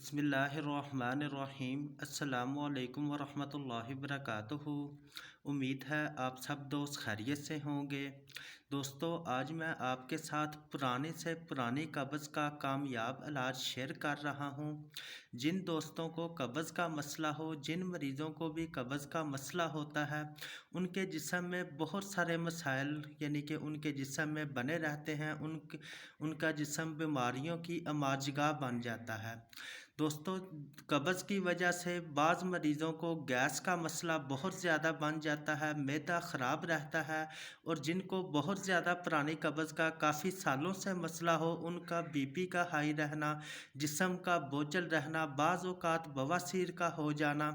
बिस्मिल्लाहिर्रहमानिर्रहीम। अस्सलामु अलैकुम वरहमतुल्लाहि वबरकातुहू। उम्मीद है आप सब दोस्त खैरियत से होंगे। दोस्तों, आज मैं आपके साथ पुराने से पुरानी कब्ज़ का कामयाब इलाज शेयर कर रहा हूं। जिन दोस्तों को कब्ज़ का मसला हो, जिन मरीज़ों को भी कब्ज़ का मसला होता है, उनके जिस्म में बहुत सारे मसाइल यानी कि उनके जिस्म में बने रहते हैं, उनका जिस्म बीमारियों की अमाजगाह बन जाता है। दोस्तों, कब्ज़ की वजह से बाज़ मरीज़ों को गैस का मसला बहुत ज़्यादा बन जाता है, मैदा ख़राब रहता है, और जिनको बहुत ज़्यादा पुरानी कब्ज़ का काफ़ी सालों से मसला हो, उनका बीपी का हाई रहना, जिस्म का बोझल रहना, बाज़ औक़ात बवासीर का हो जाना,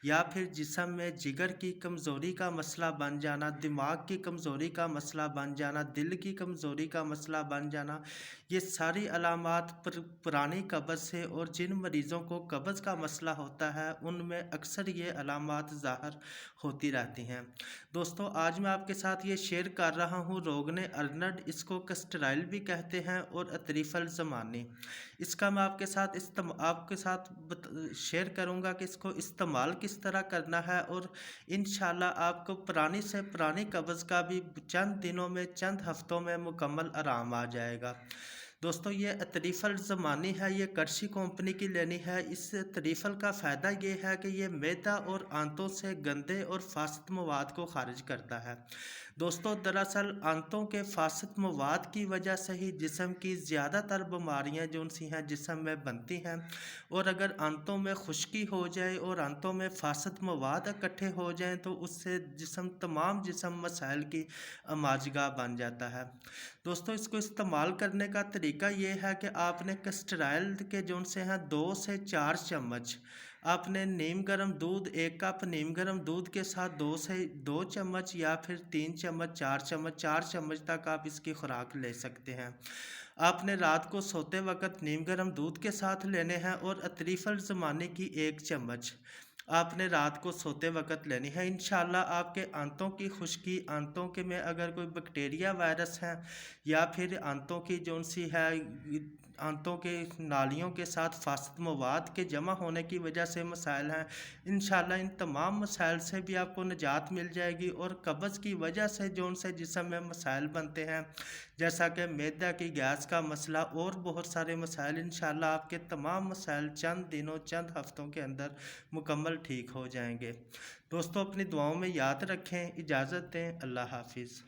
या फिर जिस्म में जिगर की कमज़ोरी का मसला बन जाना, दिमाग की कमज़ोरी का मसला बन जाना, दिल की कमज़ोरी का मसला बन जाना, ये सारी अलामात पुरानी कब्ज़ से और जिन मरीज़ों को कब्ज़ का मसला होता है, उनमें अक्सर ये अलामात ज़ाहिर होती रहती हैं। दोस्तों, आज मैं आपके साथ ये शेयर कर रहा हूँ रोगने अर्नड, इसको कस्टराइल भी कहते हैं, और अतरीफ़ल ज़मानी। इसका मैं आपके साथ शेयर करूँगा कि इसको इस्तेमाल किस तरह करना है, और इंशाल्लाह आपको पुरानी से पुरानी कब्ज़ का भी चंद दिनों में, चंद हफ्तों में मुकम्मल आराम आ जाएगा। दोस्तों, ये अतरीफ़ल ज़मानी है, ये करशी कंपनी की लेनी है। इस अतरीफ़ल का फ़ायदा ये है कि ये मैदा और आंतों से गंदे और फासद मवाद को खारिज करता है। दोस्तों, दरअसल आंतों के फासद मवाद की वजह से ही जिस्म की ज़्यादातर बीमारियां जो सी हैं जिस्म में बनती हैं, और अगर आंतों में खुश्की हो जाए और आंतों में फासद मवाद इकट्ठे हो जाएं तो उससे तमाम जिस्म मसाइल की अमाजगाह बन जाता है। दोस्तों, इसको इस्तेमाल करने का तरीका ये है कि आपने कस्टराइल के जो से हैं 2 से 4 चम्मच आपने नीम गर्म दूध, 1 कप नीम गर्म दूध के साथ 2 से 2 चम्मच या फिर 3 चम्मच, 4 चम्मच तक आप इसकी खुराक ले सकते हैं। आपने रात को सोते वक्त नीम गर्म दूध के साथ लेने हैं, और अतरीफ़ल ज़माने की 1 चम्मच आपने रात को सोते वक्त लेनी है। इंशाल्लाह आपके आंतों की खुश्की, आंतों के में अगर कोई बैक्टीरिया वायरस है, या फिर आंतों की जो सी है आंतों के नालियों के साथ फासद मवाद के जमा होने की वजह से मसाइल हैं, इंशाल्लाह इन तमाम मसाइल से भी आपको निजात मिल जाएगी। और कब्ज़ की वजह से जो से जिस्म में मसाइल बनते हैं, जैसा कि मैदा की गैस का मसला और बहुत सारे मसाइल, इंशाल्लाह आपके तमाम मसाइल चंद दिनों, चंद हफ्तों के अंदर मुकम्मल ठीक हो जाएंगे। दोस्तों, अपनी दुआओं में याद रखें। इजाज़त दें। अल्लाह हाफिज़।